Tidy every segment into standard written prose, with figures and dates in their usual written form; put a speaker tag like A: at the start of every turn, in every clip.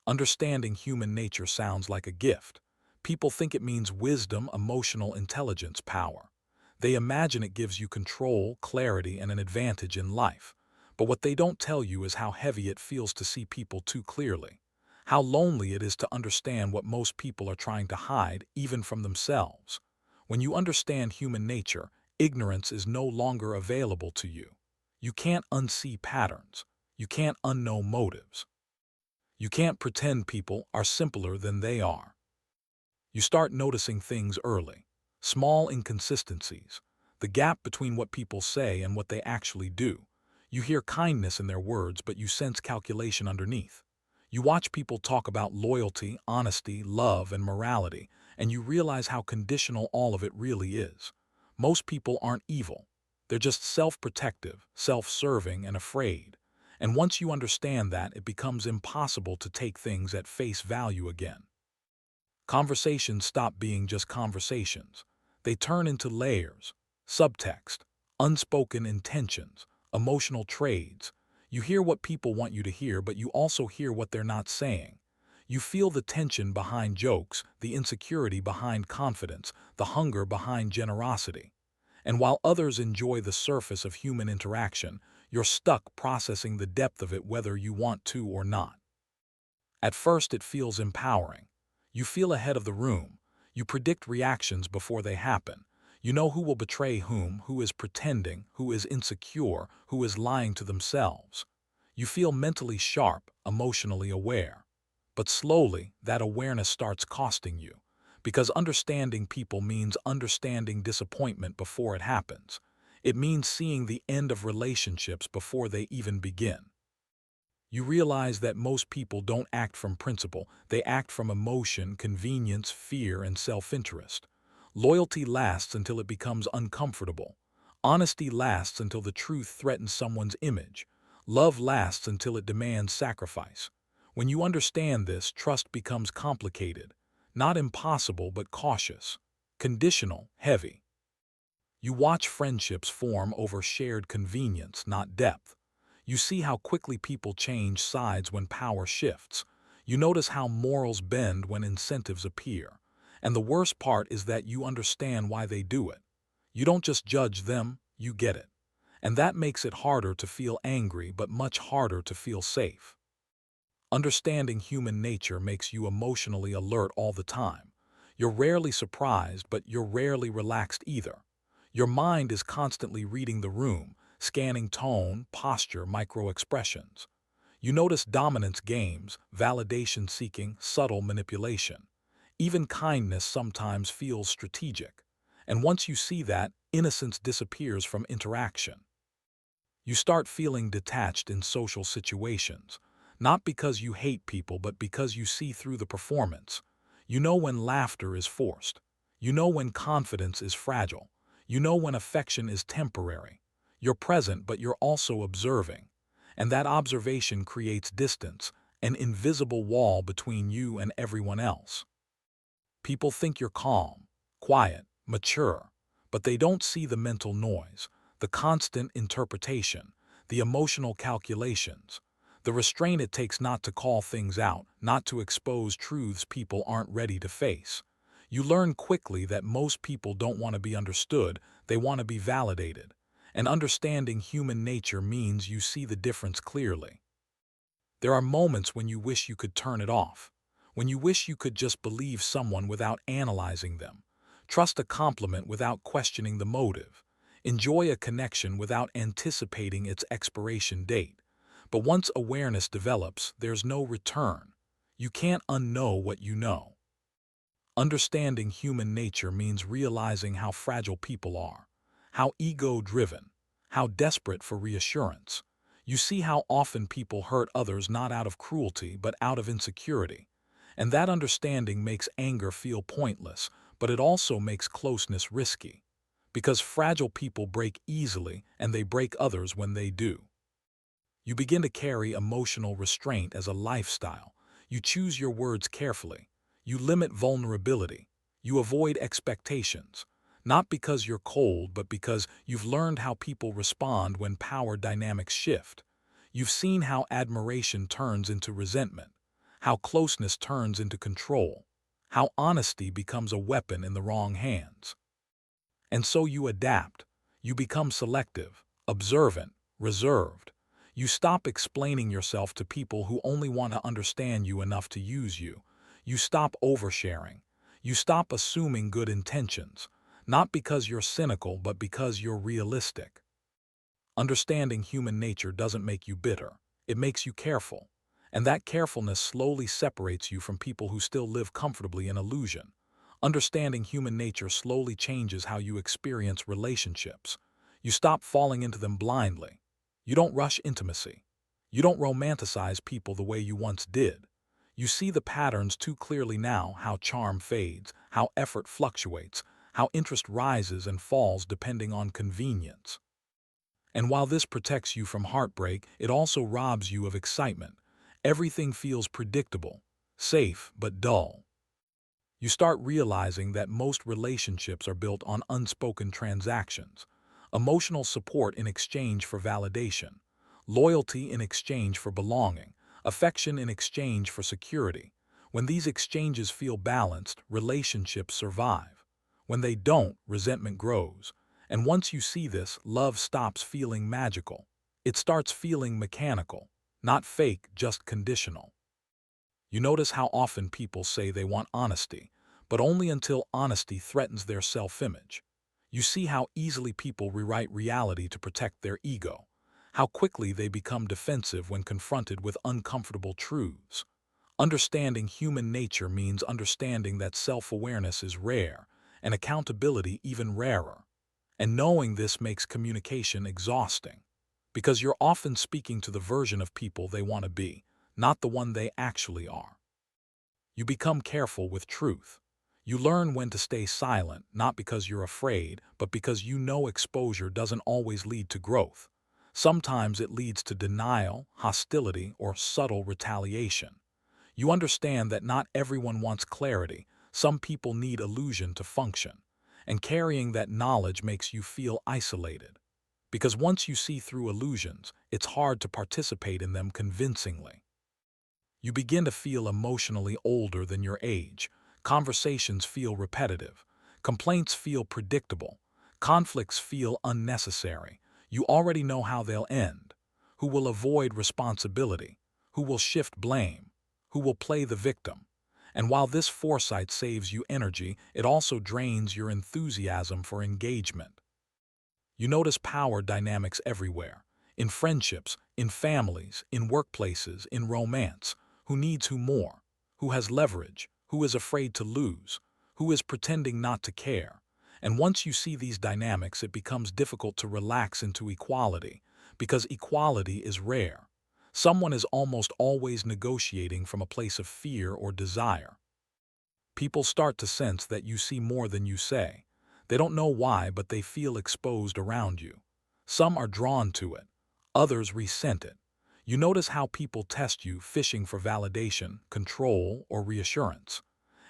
A: Understanding human nature sounds like a gift. People think it means wisdom, emotional intelligence, power. They imagine it gives you control, clarity, and an advantage in life. But what they don't tell you is how heavy it feels to see people too clearly. How lonely it is to understand what most people are trying to hide, even from themselves. When you understand human nature, ignorance is no longer available to you. You can't unsee patterns. You can't unknow motives. You can't pretend people are simpler than they are. You start noticing things early. Small inconsistencies. The gap between what people say and what they actually do. You hear kindness in their words, but you sense calculation underneath. You watch people talk about loyalty, honesty, love, and morality, and you realize how conditional all of it really is. Most people aren't evil. They're just self-protective, self-serving, and afraid. And once you understand that, it becomes impossible to take things at face value again. Conversations stop being just conversations. They turn into layers, subtext, unspoken intentions, emotional trades. You hear what people want you to hear, but you also hear what they're not saying. You feel the tension behind jokes, the insecurity behind confidence, the hunger behind generosity. And while others enjoy the surface of human interaction, you're stuck processing the depth of it whether you want to or not. At first it feels empowering. You feel ahead of the room. You predict reactions before they happen. You know who will betray whom, who is pretending, who is insecure, who is lying to themselves. You feel mentally sharp, emotionally aware. But slowly, that awareness starts costing you. Because understanding people means understanding disappointment before it happens. It means seeing the end of relationships before they even begin. You realize that most people don't act from principle, they act from emotion, convenience, fear, and self-interest. Loyalty lasts until it becomes uncomfortable. Honesty lasts until the truth threatens someone's image. Love lasts until it demands sacrifice. When you understand this, trust becomes complicated. Not impossible, but cautious. Conditional, heavy. You watch friendships form over shared convenience, not depth. You see how quickly people change sides when power shifts. You notice how morals bend when incentives appear. And the worst part is that you understand why they do it. You don't just judge them, you get it. And that makes it harder to feel angry, but much harder to feel safe. Understanding human nature makes you emotionally alert all the time. You're rarely surprised, but you're rarely relaxed either. Your mind is constantly reading the room, scanning tone, posture, micro-expressions. You notice dominance games, validation seeking, subtle manipulation. Even kindness sometimes feels strategic. And once you see that, innocence disappears from interaction. You start feeling detached in social situations, not because you hate people, but because you see through the performance. You know when laughter is forced. You know when confidence is fragile. You know when affection is temporary. You're present, but you're also observing. And that observation creates distance, an invisible wall between you and everyone else. People think you're calm, quiet, mature, but they don't see the mental noise, the constant interpretation, the emotional calculations, the restraint it takes not to call things out, not to expose truths people aren't ready to face. You learn quickly that most people don't want to be understood, they want to be validated. And understanding human nature means you see the difference clearly. There are moments when you wish you could turn it off, when you wish you could just believe someone without analyzing them, trust a compliment without questioning the motive, enjoy a connection without anticipating its expiration date. But once awareness develops, there's no return. You can't unknow what you know. Understanding human nature means realizing how fragile people are, how ego-driven, how desperate for reassurance. You see how often people hurt others not out of cruelty but out of insecurity. And that understanding makes anger feel pointless, but it also makes closeness risky. Because fragile people break easily and they break others when they do. You begin to carry emotional restraint as a lifestyle. You choose your words carefully. You limit vulnerability. You avoid expectations. Not because you're cold, but because you've learned how people respond when power dynamics shift. You've seen how admiration turns into resentment, how closeness turns into control, how honesty becomes a weapon in the wrong hands. And so you adapt. You become selective, observant, reserved. You stop explaining yourself to people who only want to understand you enough to use you. You stop oversharing. You stop assuming good intentions, not because you're cynical, but because you're realistic. Understanding human nature doesn't make you bitter. It makes you careful. And that carefulness slowly separates you from people who still live comfortably in illusion. Understanding human nature slowly changes how you experience relationships. You stop falling into them blindly. You don't rush intimacy. You don't romanticize people the way you once did. You see the patterns too clearly now: how charm fades, how effort fluctuates, how interest rises and falls depending on convenience. And while this protects you from heartbreak, it also robs you of excitement. Everything feels predictable, safe, but dull. You start realizing that most relationships are built on unspoken transactions: emotional support in exchange for validation, loyalty in exchange for belonging, affection in exchange for security. When these exchanges feel balanced, relationships survive. When they don't, resentment grows. And once you see this, love stops feeling magical. It starts feeling mechanical, not fake, just conditional. You notice how often people say they want honesty, but only until honesty threatens their self-image. You see how easily people rewrite reality to protect their ego, how quickly they become defensive when confronted with uncomfortable truths. Understanding human nature means understanding that self-awareness is rare, and accountability even rarer. And knowing this makes communication exhausting, because you're often speaking to the version of people they want to be, not the one they actually are. You become careful with truth. You learn when to stay silent, not because you're afraid, but because you know exposure doesn't always lead to growth. Sometimes it leads to denial, hostility, or subtle retaliation. You understand that not everyone wants clarity. Some people need illusion to function. And carrying that knowledge makes you feel isolated. Because once you see through illusions, it's hard to participate in them convincingly. You begin to feel emotionally older than your age. Conversations feel repetitive. Complaints feel predictable. Conflicts feel unnecessary. You already know how they'll end. Who will avoid responsibility? Who will shift blame? Who will play the victim? And while this foresight saves you energy, it also drains your enthusiasm for engagement. You notice power dynamics everywhere: in friendships, in families, in workplaces, in romance. Who needs who more? Who has leverage? Who is afraid to lose? Who is pretending not to care? And once you see these dynamics, it becomes difficult to relax into equality, because equality is rare. Someone is almost always negotiating from a place of fear or desire. People start to sense that you see more than you say. They don't know why, but they feel exposed around you. Some are drawn to it. Others resent it. You notice how people test you, fishing for validation, control, or reassurance.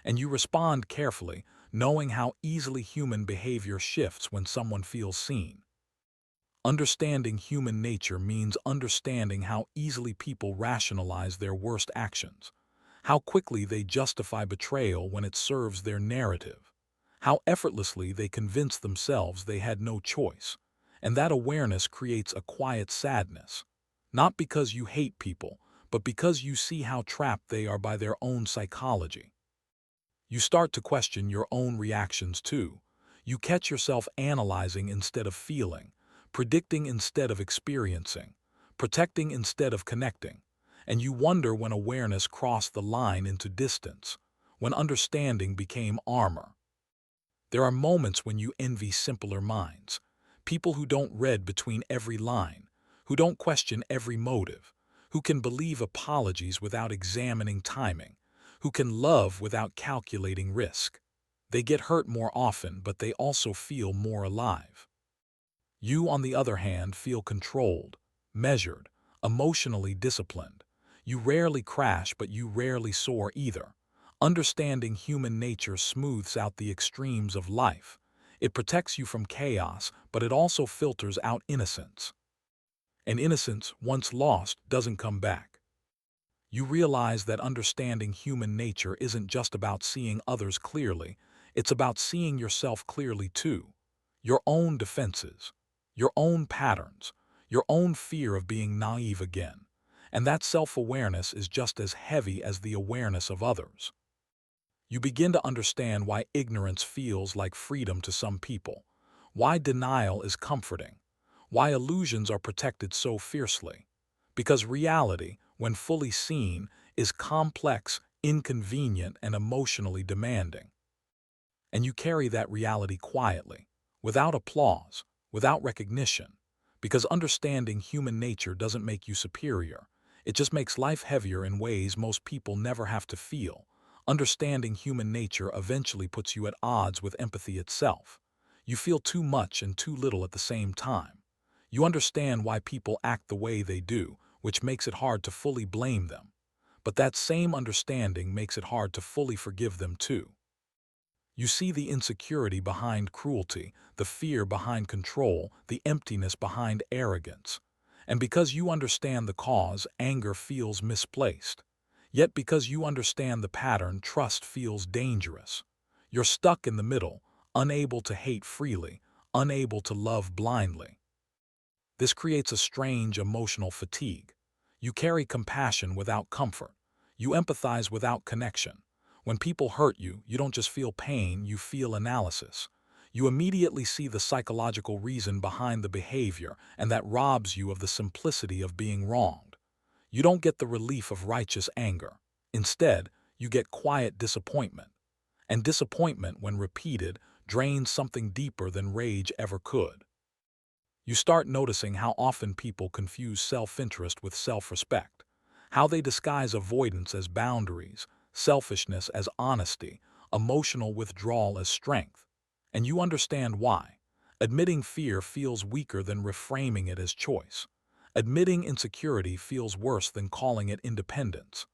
A: And you respond carefully, knowing how easily human behavior shifts when someone feels seen. Understanding human nature means understanding how easily people rationalize their worst actions, how quickly they justify betrayal when it serves their narrative, how effortlessly they convince themselves they had no choice. And that awareness creates a quiet sadness, not because you hate people, but because you see how trapped they are by their own psychology. You start to question your own reactions too. You catch yourself analyzing instead of feeling, predicting instead of experiencing, protecting instead of connecting. And you wonder when awareness crossed the line into distance, when understanding became armor. There are moments when you envy simpler minds, people who don't read between every line, who don't question every motive, who can believe apologies without examining timing, who can love without calculating risk. They get hurt more often, but they also feel more alive. You, on the other hand, feel controlled, measured, emotionally disciplined. You rarely crash, but you rarely soar either. Understanding human nature smooths out the extremes of life. It protects you from chaos, but it also filters out innocence. And innocence, once lost, doesn't come back. You realize that understanding human nature isn't just about seeing others clearly, it's about seeing yourself clearly too. Your own defenses, your own patterns, your own fear of being naive again. And that self-awareness is just as heavy as the awareness of others. You begin to understand why ignorance feels like freedom to some people, why denial is comforting, why illusions are protected so fiercely. Because reality, when fully seen, is complex, inconvenient, and emotionally demanding. And you carry that reality quietly, without applause, without recognition, because understanding human nature doesn't make you superior. It just makes life heavier in ways most people never have to feel. Understanding human nature eventually puts you at odds with empathy itself. You feel too much and too little at the same time. You understand why people act the way they do, which makes it hard to fully blame them. But that same understanding makes it hard to fully forgive them too. You see the insecurity behind cruelty, the fear behind control, the emptiness behind arrogance. And because you understand the cause, anger feels misplaced. Yet because you understand the pattern, trust feels dangerous. You're stuck in the middle, unable to hate freely, unable to love blindly. This creates a strange emotional fatigue. You carry compassion without comfort. You empathize without connection. When people hurt you, you don't just feel pain, you feel analysis. You immediately see the psychological reason behind the behavior, and that robs you of the simplicity of being wronged. You don't get the relief of righteous anger. Instead, you get quiet disappointment. And disappointment, when repeated, drains something deeper than rage ever could. You start noticing how often people confuse self-interest with self-respect, how they disguise avoidance as boundaries, selfishness as honesty, emotional withdrawal as strength. And you understand why. Admitting fear feels weaker than reframing it as choice. Admitting insecurity feels worse than calling it independence.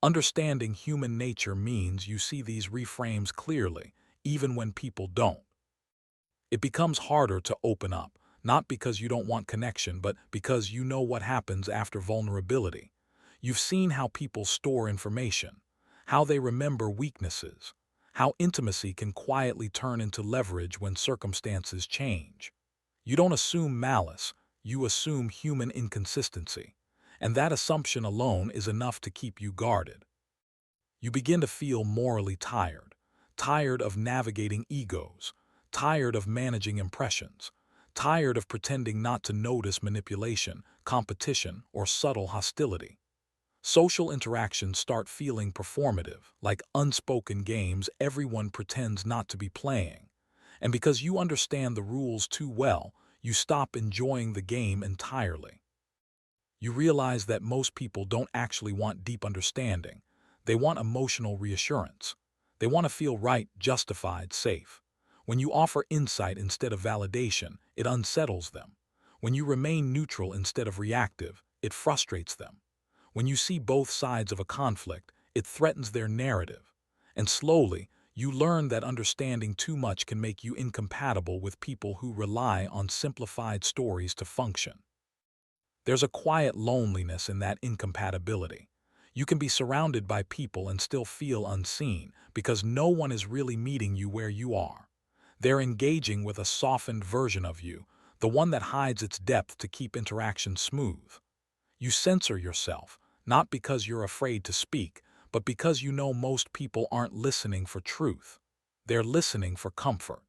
A: Understanding human nature means you see these reframes clearly, even when people don't. It becomes harder to open up, not because you don't want connection, but because you know what happens after vulnerability. You've seen how people store information, how they remember weaknesses, how intimacy can quietly turn into leverage when circumstances change. You don't assume malice, you assume human inconsistency. And that assumption alone is enough to keep you guarded. You begin to feel morally tired, tired of navigating egos, tired of managing impressions, tired of pretending not to notice manipulation, competition, or subtle hostility. Social interactions start feeling performative, like unspoken games everyone pretends not to be playing. And because you understand the rules too well, you stop enjoying the game entirely. You realize that most people don't actually want deep understanding. They want emotional reassurance. They want to feel right, justified, safe. When you offer insight instead of validation, it unsettles them. When you remain neutral instead of reactive, it frustrates them. When you see both sides of a conflict, it threatens their narrative. And slowly, you learn that understanding too much can make you incompatible with people who rely on simplified stories to function. There's a quiet loneliness in that incompatibility. You can be surrounded by people and still feel unseen because no one is really meeting you where you are. They're engaging with a softened version of you, the one that hides its depth to keep interaction smooth. You censor yourself, not because you're afraid to speak, but because you know most people aren't listening for truth. They're listening for comfort.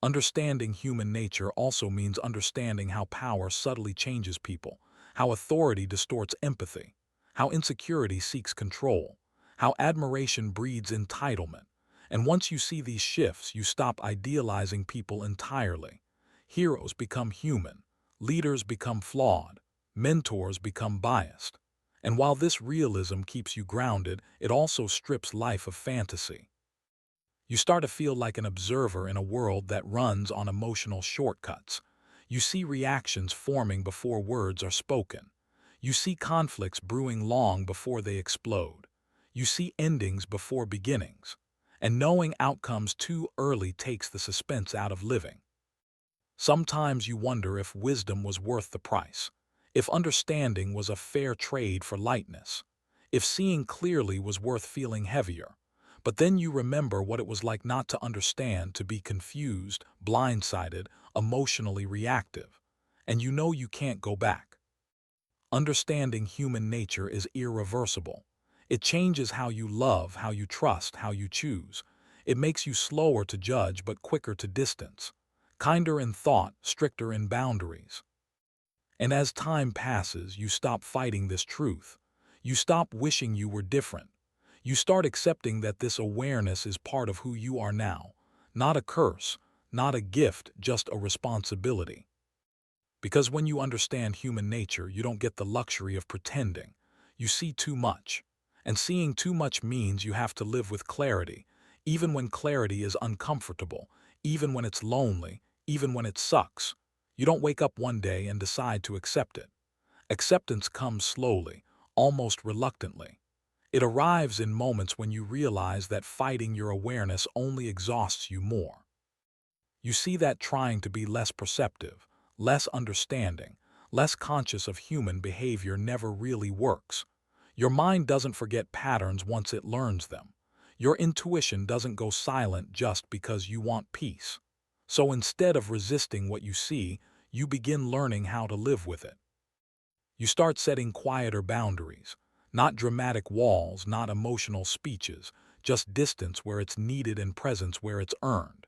A: Understanding human nature also means understanding how power subtly changes people, how authority distorts empathy, how insecurity seeks control, how admiration breeds entitlement. And once you see these shifts, you stop idealizing people entirely. Heroes become human, leaders become flawed, mentors become biased. And while this realism keeps you grounded, it also strips life of fantasy. You start to feel like an observer in a world that runs on emotional shortcuts. You see reactions forming before words are spoken. You see conflicts brewing long before they explode. You see endings before beginnings. And knowing outcomes too early takes the suspense out of living. Sometimes you wonder if wisdom was worth the price, if understanding was a fair trade for lightness, if seeing clearly was worth feeling heavier. But then you remember what it was like not to understand, to be confused, blindsided, emotionally reactive. And you know you can't go back. Understanding human nature is irreversible. It changes how you love, how you trust, how you choose. It makes you slower to judge but quicker to distance, kinder in thought, stricter in boundaries. And as time passes, you stop fighting this truth. You stop wishing you were different. You start accepting that this awareness is part of who you are now. Not a curse, not a gift, just a responsibility. Because when you understand human nature, you don't get the luxury of pretending. You see too much. And seeing too much means you have to live with clarity, even when clarity is uncomfortable, even when it's lonely, even when it sucks. You don't wake up one day and decide to accept it. Acceptance comes slowly, almost reluctantly. It arrives in moments when you realize that fighting your awareness only exhausts you more. You see that trying to be less perceptive, less understanding, less conscious of human behavior never really works. Your mind doesn't forget patterns once it learns them. Your intuition doesn't go silent just because you want peace. So instead of resisting what you see, you begin learning how to live with it. You start setting quieter boundaries, not dramatic walls, not emotional speeches, just distance where it's needed and presence where it's earned.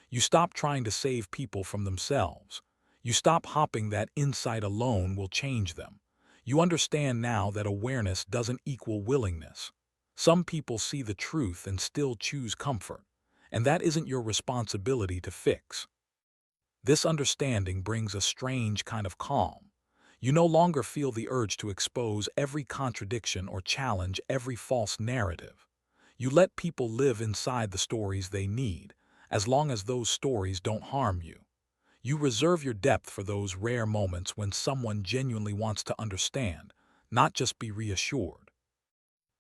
A: You stop trying to save people from themselves. You stop hoping that insight alone will change them. You understand now that awareness doesn't equal willingness. Some people see the truth and still choose comfort, and that isn't your responsibility to fix. This understanding brings a strange kind of calm. You no longer feel the urge to expose every contradiction or challenge every false narrative. You let people live inside the stories they need, as long as those stories don't harm you. You reserve your depth for those rare moments when someone genuinely wants to understand, not just be reassured.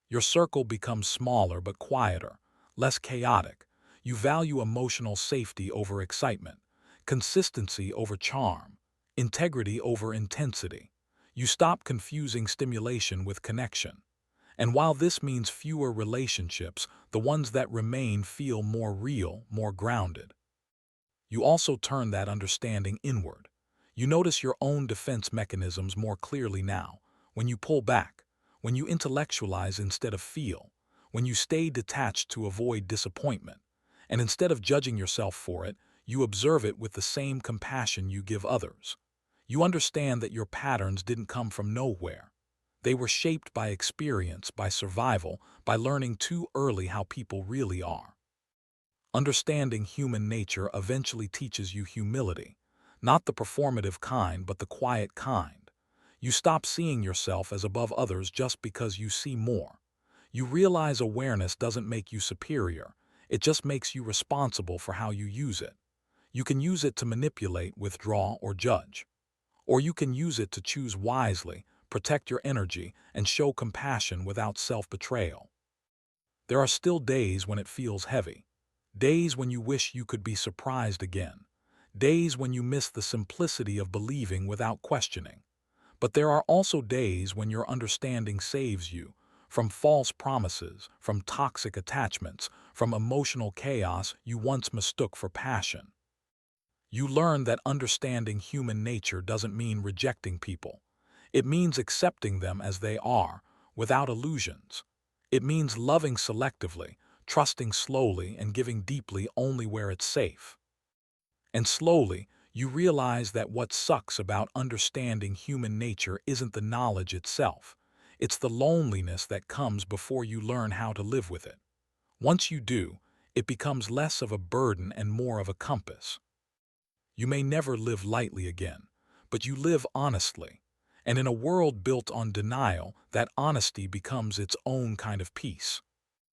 A: Your circle becomes smaller but quieter, less chaotic. You value emotional safety over excitement, consistency over charm, integrity over intensity. You stop confusing stimulation with connection. And while this means fewer relationships, the ones that remain feel more real, more grounded. You also turn that understanding inward. You notice your own defense mechanisms more clearly now, when you pull back, when you intellectualize instead of feel, when you stay detached to avoid disappointment, and instead of judging yourself for it, you observe it with the same compassion you give others. You understand that your patterns didn't come from nowhere. They were shaped by experience, by survival, by learning too early how people really are. Understanding human nature eventually teaches you humility, not the performative kind, but the quiet kind. You stop seeing yourself as above others just because you see more. You realize awareness doesn't make you superior, it just makes you responsible for how you use it. You can use it to manipulate, withdraw, or judge. Or you can use it to choose wisely, protect your energy, and show compassion without self-betrayal. There are still days when it feels heavy. Days when you wish you could be surprised again. Days when you miss the simplicity of believing without questioning. But there are also days when your understanding saves you from false promises, from toxic attachments, from emotional chaos you once mistook for passion. You learn that understanding human nature doesn't mean rejecting people. It means accepting them as they are, without illusions. It means loving selectively, trusting slowly, and giving deeply only where it's safe. And slowly, you realize that what sucks about understanding human nature isn't the knowledge itself. It's the loneliness that comes before you learn how to live with it. Once you do, it becomes less of a burden and more of a compass. You may never live lightly again, but you live honestly. And in a world built on denial, that honesty becomes its own kind of peace.